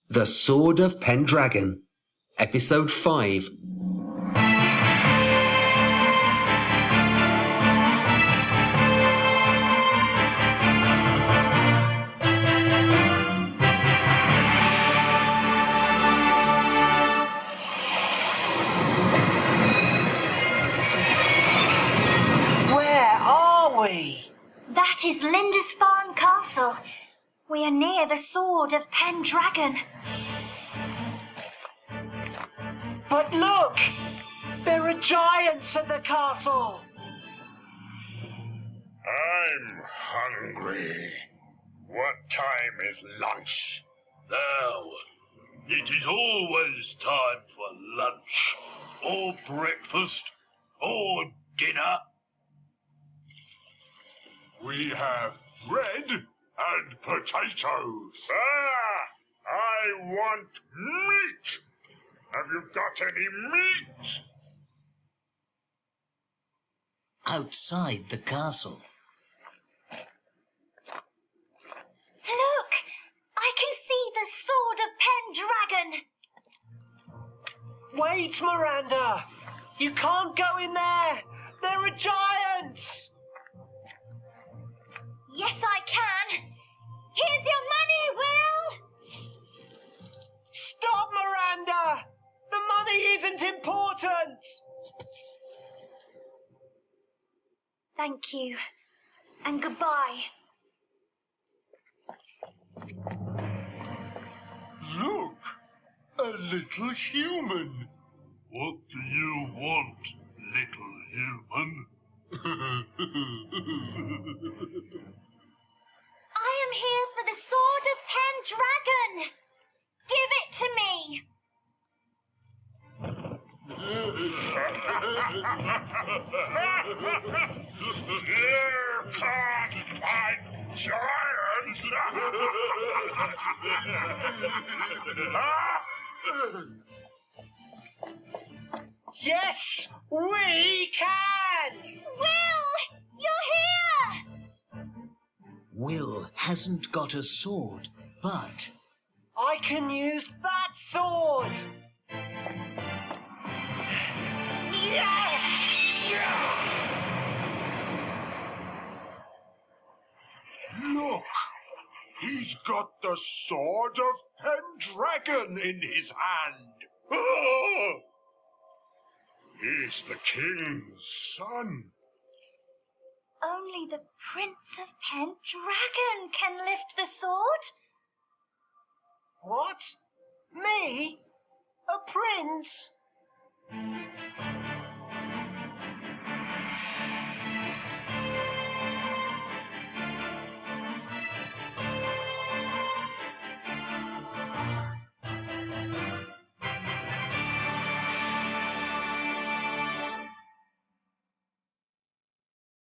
The Sword of Pendragon, Episode 5. Where are we? That is Lindisfarne Castle. We are near the Sword of Pendragon. But look! There are giants at the castle! I'm hungry. What time is lunch? Now, it is always time for lunch, or breakfast, or dinner. We have bread and potatoes. Ah! I want meat! Have you got any meat? Outside the castle. Look! I can see the Sword of Pendragon. Wait, Miranda! You can't go in there! There are giants! Yes, I can. Here's your money, Will! Stop, Miranda! The money isn't important! Thank you. And goodbye. Look! A little human. What do you want, little human? I am here for the Sword of Pendragon. Give it to me. You can't fight giants! Yes, we can! Will, you're here! Will hasn't got a sword, but I can use that sword! Yes! Look! He's got the sword of Pendragon in his hand! Oh! He's the king's son. Only the Prince of Pendragon can lift the sword. What? Me? A prince?